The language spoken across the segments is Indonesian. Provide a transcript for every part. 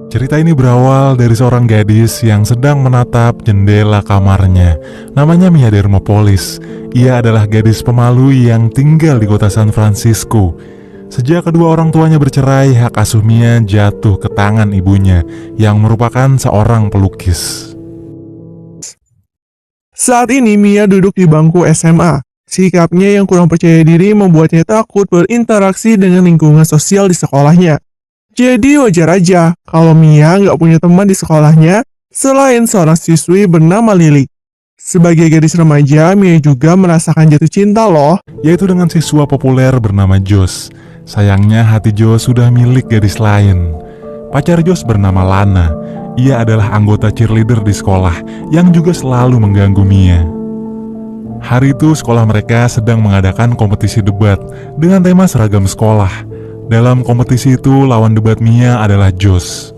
Cerita ini berawal dari seorang gadis yang sedang menatap jendela kamarnya. Namanya Mia Dermopolis. Ia adalah gadis pemalu yang tinggal di kota San Francisco. Sejak kedua orang tuanya bercerai, hak asuh Mia jatuh ke tangan ibunya yang merupakan seorang pelukis. Saat ini Mia duduk di bangku SMA. Sikapnya yang kurang percaya diri membuatnya takut berinteraksi dengan lingkungan sosial di sekolahnya. Jadi wajar aja kalau Mia nggak punya teman di sekolahnya selain seorang siswi bernama Lily. Sebagai gadis remaja, Mia juga merasakan jatuh cinta loh. Yaitu dengan siswa populer bernama Josh. Sayangnya hati Josh sudah milik gadis lain. Pacar Josh bernama Lana. Ia adalah anggota cheerleader di sekolah yang juga selalu mengganggu Mia. Hari itu sekolah mereka sedang mengadakan kompetisi debat dengan tema seragam sekolah. Dalam kompetisi itu, lawan debat Mia adalah Josh.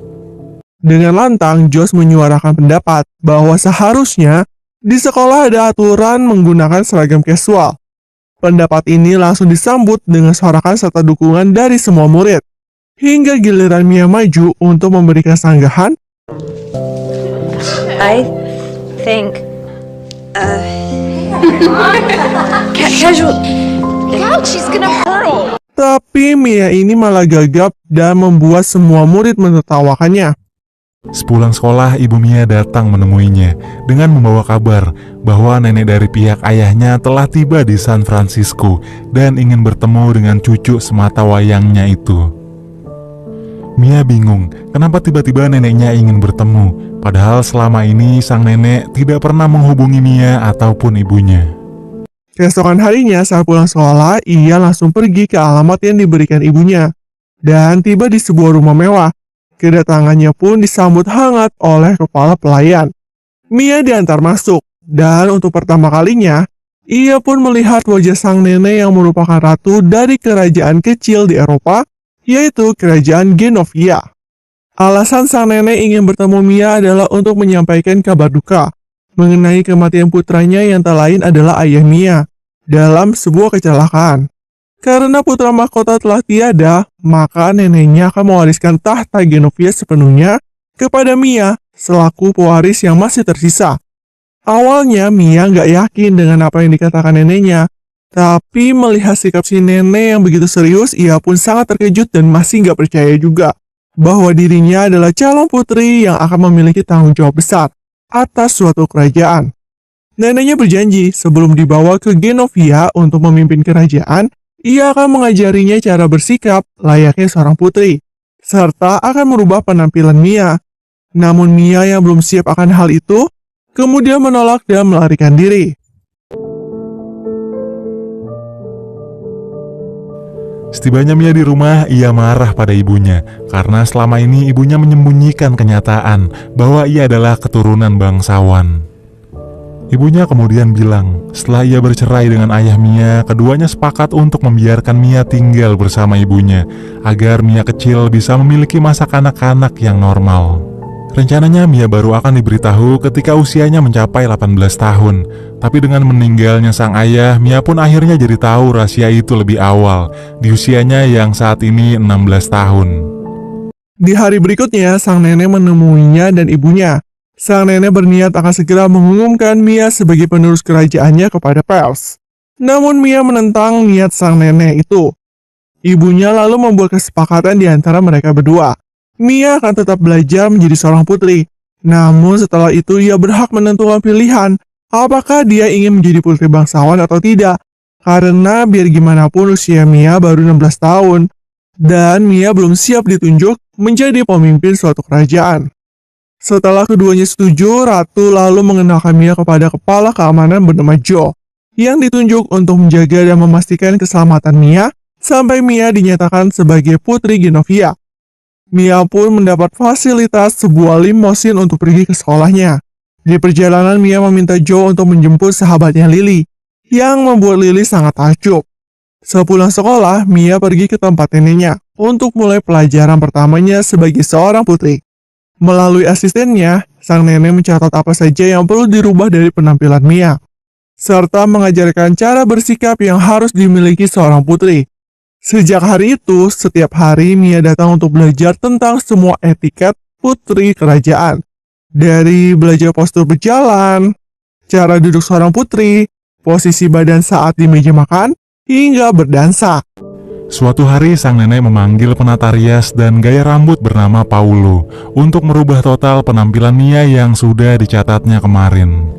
Dengan lantang, Josh menyuarakan pendapat bahwa seharusnya di sekolah ada aturan menggunakan seragam casual. Pendapat ini langsung disambut dengan sorakan serta dukungan dari semua murid. Hingga giliran Mia maju untuk memberikan sanggahan. I think casual. Ouch, she's gonna hurl. Tapi Mia ini malah gagap dan membuat semua murid menertawakannya. Sepulang sekolah, ibu Mia datang menemuinya dengan membawa kabar bahwa nenek dari pihak ayahnya telah tiba di San Francisco dan ingin bertemu dengan cucu semata wayangnya itu. Mia bingung kenapa tiba-tiba neneknya ingin bertemu, padahal selama ini sang nenek tidak pernah menghubungi Mia ataupun ibunya. Keesokan harinya saat pulang sekolah, ia langsung pergi ke alamat yang diberikan ibunya dan tiba di sebuah rumah mewah. Kedatangannya pun disambut hangat oleh kepala pelayan. Mia diantar masuk dan untuk pertama kalinya, ia pun melihat wajah sang nenek yang merupakan ratu dari kerajaan kecil di Eropa, yaitu kerajaan Genovia. Alasan sang nenek ingin bertemu Mia adalah untuk menyampaikan kabar duka mengenai kematian putranya yang tak lain adalah ayah Mia dalam sebuah kecelakaan. Karena putra mahkota telah tiada, maka neneknya akan mewariskan tahta Genovia sepenuhnya kepada Mia selaku pewaris yang masih tersisa. Awalnya Mia nggak yakin dengan apa yang dikatakan neneknya, tapi melihat sikap si nenek yang begitu serius, ia pun sangat terkejut dan masih nggak percaya juga bahwa dirinya adalah calon putri yang akan memiliki tanggung jawab besar atas suatu kerajaan. Neneknya berjanji sebelum dibawa ke Genovia untuk memimpin kerajaan, ia akan mengajarinya cara bersikap layaknya seorang putri, serta akan merubah penampilan Mia. Namun Mia yang belum siap akan hal itu, kemudian menolak dan melarikan diri. Setibanya Mia di rumah, ia marah pada ibunya karena selama ini ibunya menyembunyikan kenyataan bahwa ia adalah keturunan bangsawan. Ibunya kemudian bilang, setelah ia bercerai dengan ayah Mia, keduanya sepakat untuk membiarkan Mia tinggal bersama ibunya agar Mia kecil bisa memiliki masa kanak-kanak yang normal. Rencananya Mia baru akan diberitahu ketika usianya mencapai 18 tahun. Tapi dengan meninggalnya sang ayah, Mia pun akhirnya jadi tahu rahasia itu lebih awal, di usianya yang saat ini 16 tahun. Di hari berikutnya, sang nenek menemuinya dan ibunya. Sang nenek berniat akan segera mengumumkan Mia sebagai penerus kerajaannya kepada pers. Namun Mia menentang niat sang nenek itu. Ibunya lalu membuat kesepakatan di antara mereka berdua. Mia akan tetap belajar menjadi seorang putri. Namun setelah itu ia berhak menentukan pilihan apakah dia ingin menjadi putri bangsawan atau tidak. Karena biar gimana pun usia Mia baru 16 tahun. Dan Mia belum siap ditunjuk menjadi pemimpin suatu kerajaan. Setelah keduanya setuju, Ratu lalu mengenalkan Mia kepada kepala keamanan bernama Joe, yang ditunjuk untuk menjaga dan memastikan keselamatan Mia sampai Mia dinyatakan sebagai putri Genovia. Mia pun mendapat fasilitas sebuah limosin untuk pergi ke sekolahnya. Di perjalanan Mia meminta Joe untuk menjemput sahabatnya Lily, yang membuat Lily sangat takjub. Sepulang sekolah, Mia pergi ke tempat neneknya untuk mulai pelajaran pertamanya sebagai seorang putri. Melalui asistennya, sang nenek mencatat apa saja yang perlu dirubah dari penampilan Mia, serta mengajarkan cara bersikap yang harus dimiliki seorang putri. Sejak hari itu, setiap hari Mia datang untuk belajar tentang semua etiket putri kerajaan. Dari belajar postur berjalan, cara duduk seorang putri, posisi badan saat di meja makan, hingga berdansa. Suatu hari sang nenek memanggil penata rias dan gaya rambut bernama Paulo untuk merubah total penampilan Mia yang sudah dicatatnya kemarin.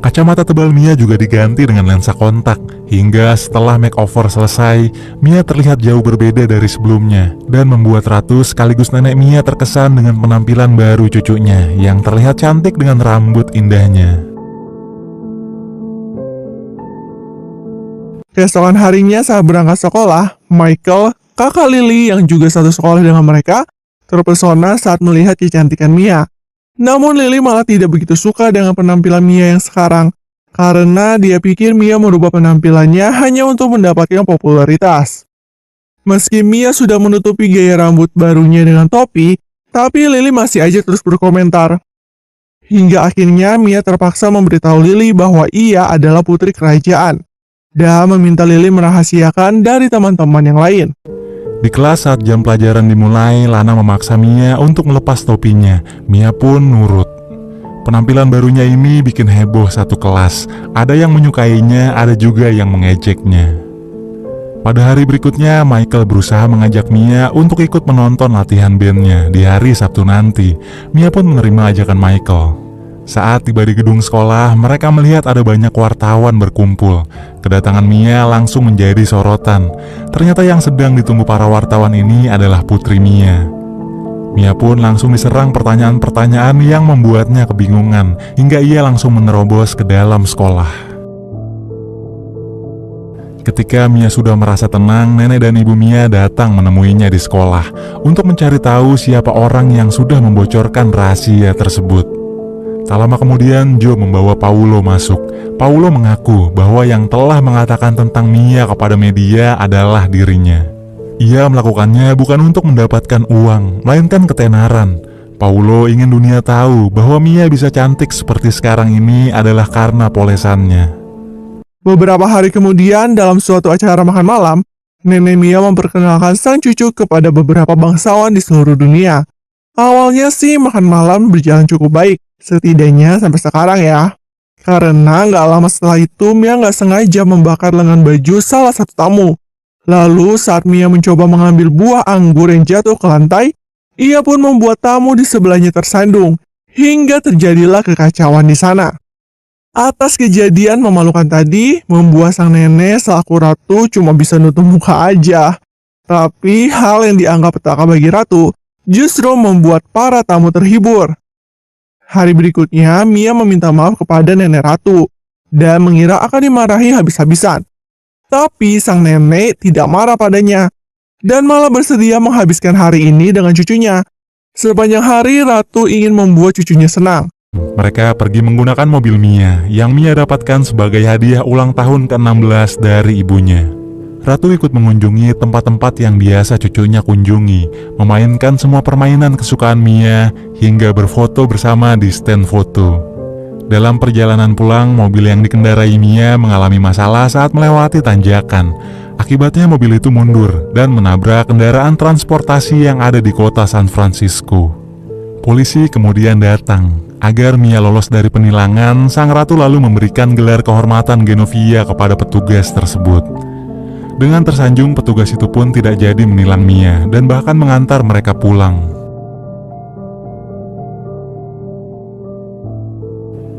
Kacamata tebal Mia juga diganti dengan lensa kontak, hingga setelah makeover selesai, Mia terlihat jauh berbeda dari sebelumnya, dan membuat ratu sekaligus nenek Mia terkesan dengan penampilan baru cucunya, yang terlihat cantik dengan rambut indahnya. Keesokan harinya saat berangkat sekolah, Michael, kakak Lily yang juga satu sekolah dengan mereka, terpesona saat melihat kecantikan Mia. Namun Lily malah tidak begitu suka dengan penampilan Mia yang sekarang, karena dia pikir Mia merubah penampilannya hanya untuk mendapatkan popularitas. Meski Mia sudah menutupi gaya rambut barunya dengan topi, tapi Lily masih aja terus berkomentar. Hingga akhirnya Mia terpaksa memberitahu Lily bahwa ia adalah putri kerajaan, dan meminta Lily merahasiakan dari teman-teman yang lain. Di kelas saat jam pelajaran dimulai, Lana memaksa Mia untuk melepas topinya. Mia pun nurut. Penampilan barunya ini bikin heboh satu kelas. Ada yang menyukainya, ada juga yang mengejeknya. Pada hari berikutnya, Michael berusaha mengajak Mia untuk ikut menonton latihan bandnya di hari Sabtu nanti. Mia pun menerima ajakan Michael. Saat tiba di gedung sekolah, mereka melihat ada banyak wartawan berkumpul. Kedatangan Mia langsung menjadi sorotan. Ternyata yang sedang ditunggu para wartawan ini adalah putri Mia. Mia pun langsung diserang pertanyaan-pertanyaan yang membuatnya kebingungan, hingga ia langsung menerobos ke dalam sekolah. Ketika Mia sudah merasa tenang, nenek dan ibu Mia datang menemuinya di sekolah untuk mencari tahu siapa orang yang sudah membocorkan rahasia tersebut. Tak lama kemudian, Joe membawa Paulo masuk. Paulo mengaku bahwa yang telah mengatakan tentang Mia kepada media adalah dirinya. Ia melakukannya bukan untuk mendapatkan uang, melainkan ketenaran. Paulo ingin dunia tahu bahwa Mia bisa cantik seperti sekarang ini adalah karena polesannya. Beberapa hari kemudian, dalam suatu acara makan malam, nenek Mia memperkenalkan sang cucu kepada beberapa bangsawan di seluruh dunia. Awalnya sih makan malam berjalan cukup baik, setidaknya sampai sekarang ya. Karena nggak lama setelah itu, Mia nggak sengaja membakar lengan baju salah satu tamu. Lalu saat Mia mencoba mengambil buah anggur yang jatuh ke lantai, ia pun membuat tamu di sebelahnya tersandung, hingga terjadilah kekacauan di sana. Atas kejadian memalukan tadi, membuat sang nenek selaku ratu cuma bisa nutup muka aja. Tapi hal yang dianggap petaka bagi ratu, justru membuat para tamu terhibur. Hari berikutnya, Mia meminta maaf kepada nenek ratu, dan mengira akan dimarahi habis-habisan. Tapi sang nenek tidak marah padanya, dan malah bersedia menghabiskan hari ini dengan cucunya. Sepanjang hari, ratu ingin membuat cucunya senang. Mereka pergi menggunakan mobil Mia, yang Mia dapatkan sebagai hadiah ulang tahun ke-16 dari ibunya. Ratu ikut mengunjungi tempat-tempat yang biasa cucunya kunjungi, memainkan semua permainan kesukaan Mia, hingga berfoto bersama di stand foto. Dalam perjalanan pulang, mobil yang dikendarai Mia mengalami masalah saat melewati tanjakan. Akibatnya mobil itu mundur dan menabrak kendaraan transportasi yang ada di kota San Francisco. Polisi kemudian datang. Agar Mia lolos dari penilangan, sang ratu lalu memberikan gelar kehormatan Genovia kepada petugas tersebut. Dengan tersanjung, petugas itu pun tidak jadi menilang Mia dan bahkan mengantar mereka pulang.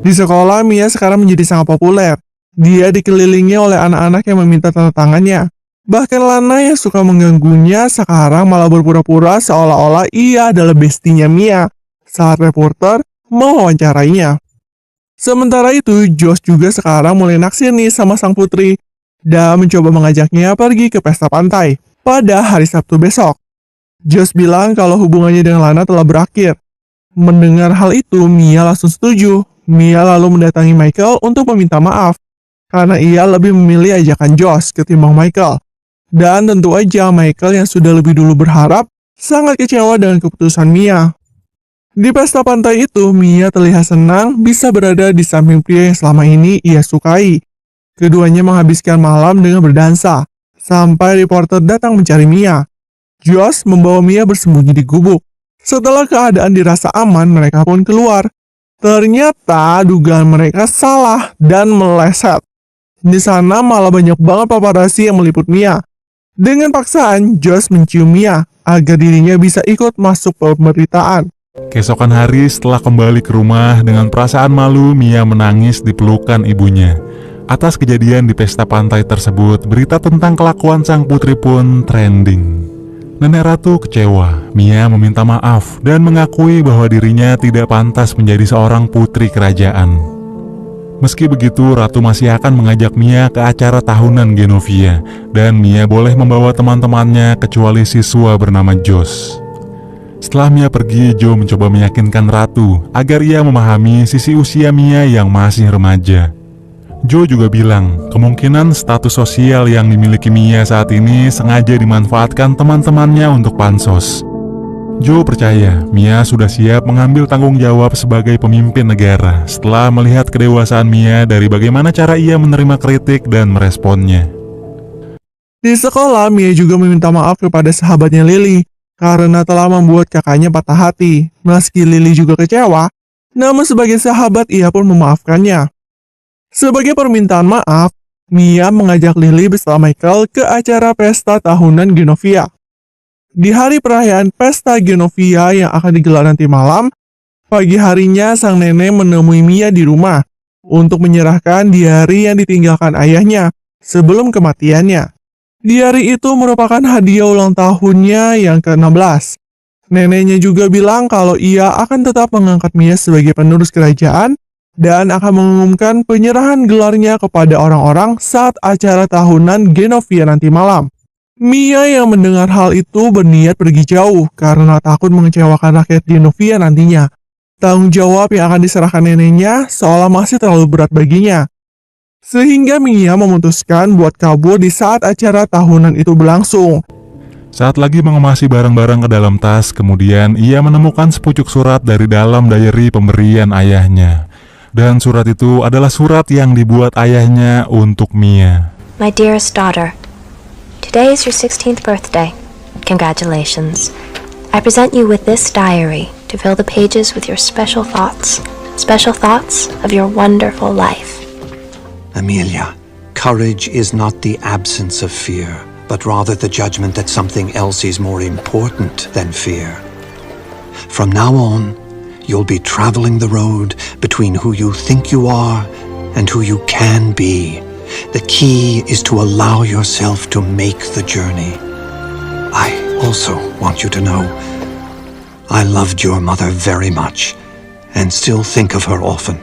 Di sekolah, Mia sekarang menjadi sangat populer. Dia dikelilingi oleh anak-anak yang meminta tanda tangannya. Bahkan Lana yang suka mengganggunya sekarang malah berpura-pura seolah-olah ia adalah bestinya Mia saat reporter mewawancarainya. Sementara itu, Josh juga sekarang mulai naksir nih sama sang putri dan mencoba mengajaknya pergi ke pesta pantai pada hari Sabtu besok. Josh bilang kalau hubungannya dengan Lana telah berakhir. Mendengar hal itu, Mia langsung setuju. Mia lalu mendatangi Michael untuk meminta maaf karena ia lebih memilih ajakan Josh ketimbang Michael. Dan tentu aja Michael yang sudah lebih dulu berharap sangat kecewa dengan keputusan Mia. Di pesta pantai itu, Mia terlihat senang bisa berada di samping pria yang selama ini ia sukai. Keduanya menghabiskan malam dengan berdansa, sampai reporter datang mencari Mia. Josh membawa Mia bersembunyi di gubuk. Setelah keadaan dirasa aman, mereka pun keluar. Ternyata dugaan mereka salah dan meleset. Di sana malah banyak banget paparazzi yang meliput Mia. Dengan paksaan, Josh mencium Mia agar dirinya bisa ikut masuk pemberitaan. Keesokan hari setelah kembali ke rumah dengan perasaan malu, Mia menangis di pelukan ibunya. Atas kejadian di pesta pantai tersebut, berita tentang kelakuan sang putri pun trending. Nenek Ratu kecewa. Mia meminta maaf dan mengakui bahwa dirinya tidak pantas menjadi seorang putri kerajaan. Meski begitu, Ratu masih akan mengajak Mia ke acara tahunan Genovia, dan Mia boleh membawa teman-temannya kecuali siswa bernama Josh. Setelah Mia pergi, Joe mencoba meyakinkan Ratu agar ia memahami sisi usia Mia yang masih remaja. Joe juga bilang, kemungkinan status sosial yang dimiliki Mia saat ini sengaja dimanfaatkan teman-temannya untuk pansos. Joe percaya Mia sudah siap mengambil tanggung jawab sebagai pemimpin negara setelah melihat kedewasaan Mia dari bagaimana cara ia menerima kritik dan meresponnya. Di sekolah, Mia juga meminta maaf kepada sahabatnya Lily karena telah membuat kakaknya patah hati. Meski Lily juga kecewa, namun sebagai sahabat ia pun memaafkannya. Sebagai permintaan maaf, Mia mengajak Lily bersama Michael ke acara pesta tahunan Genovia. Di hari perayaan pesta Genovia yang akan digelar nanti malam, pagi harinya sang nenek menemui Mia di rumah untuk menyerahkan diari yang ditinggalkan ayahnya sebelum kematiannya. Diari itu merupakan hadiah ulang tahunnya yang ke-16. Neneknya juga bilang kalau ia akan tetap mengangkat Mia sebagai penerus kerajaan dan akan mengumumkan penyerahan gelarnya kepada orang-orang saat acara tahunan Genovia nanti malam. Mia yang mendengar hal itu berniat pergi jauh karena takut mengecewakan rakyat Genovia nantinya. Tanggung jawab yang akan diserahkan neneknya seolah masih terlalu berat baginya. Sehingga Mia memutuskan buat kabur di saat acara tahunan itu berlangsung. Saat lagi mengemasi barang-barang ke dalam tas, kemudian ia menemukan sepucuk surat dari dalam diary pemberian ayahnya. Dan surat itu adalah surat yang dibuat ayahnya untuk Mia. My dearest daughter, today is your 16th birthday. Congratulations. I present you with this diary to fill the pages with your special thoughts of your wonderful life. Amelia, courage is not the absence of fear, but rather the judgment that something else is more important than fear. From now on, you'll be traveling the road between who you think you are and who you can be. The key is to allow yourself to make the journey. I also want you to know, I loved your mother very much and still think of her often.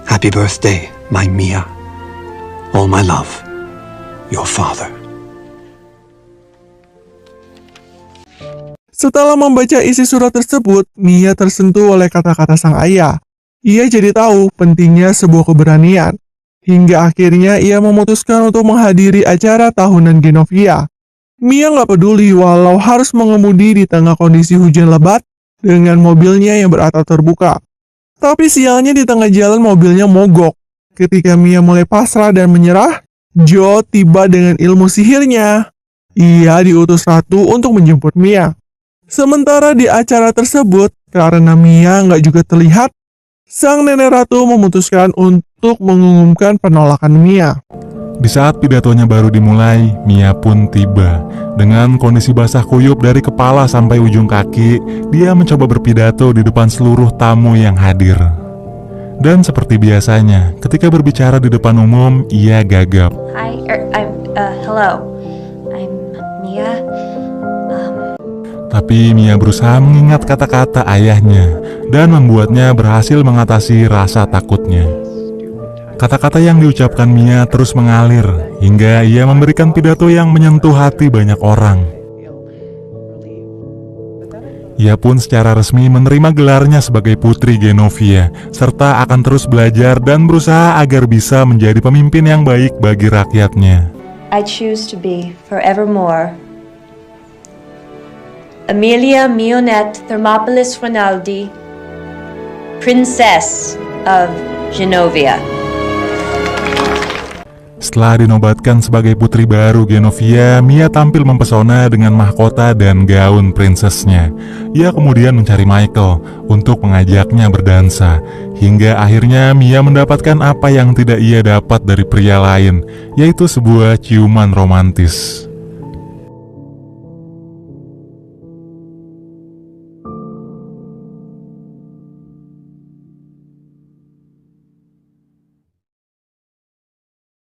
Happy birthday, my Mia. All my love, your father. Setelah membaca isi surat tersebut, Mia tersentuh oleh kata-kata sang ayah. Ia jadi tahu pentingnya sebuah keberanian. Hingga akhirnya ia memutuskan untuk menghadiri acara tahunan Genovia. Mia nggak peduli walau harus mengemudi di tengah kondisi hujan lebat dengan mobilnya yang beratap terbuka. Tapi sialnya di tengah jalan mobilnya mogok. Ketika Mia mulai pasrah dan menyerah, Joe tiba dengan ilmu sihirnya. Ia diutus Ratu untuk menjemput Mia. Sementara di acara tersebut, karena Mia nggak juga terlihat, sang nenek Ratu memutuskan untuk mengumumkan penolakan Mia. Di saat pidatonya baru dimulai, Mia pun tiba. Dengan kondisi basah kuyup dari kepala sampai ujung kaki, dia mencoba berpidato di depan seluruh tamu yang hadir. Dan seperti biasanya, ketika berbicara di depan umum, ia gagap. Hi, hello. I'm Mia. Tapi Mia berusaha mengingat kata-kata ayahnya dan membuatnya berhasil mengatasi rasa takutnya. Kata-kata yang diucapkan Mia terus mengalir hingga ia memberikan pidato yang menyentuh hati banyak orang. Ia pun secara resmi menerima gelarnya sebagai Putri Genovia, serta akan terus belajar dan berusaha agar bisa menjadi pemimpin yang baik bagi rakyatnya. I choose to be forevermore Amelia Mionette Thermopolis Rinaldi, Princess of Genovia. Setelah dinobatkan sebagai putri baru Genovia, Mia tampil mempesona dengan mahkota dan gaun princessnya. Ia kemudian mencari Michael untuk mengajaknya berdansa, hingga akhirnya Mia mendapatkan apa yang tidak ia dapat dari pria lain, yaitu sebuah ciuman romantis.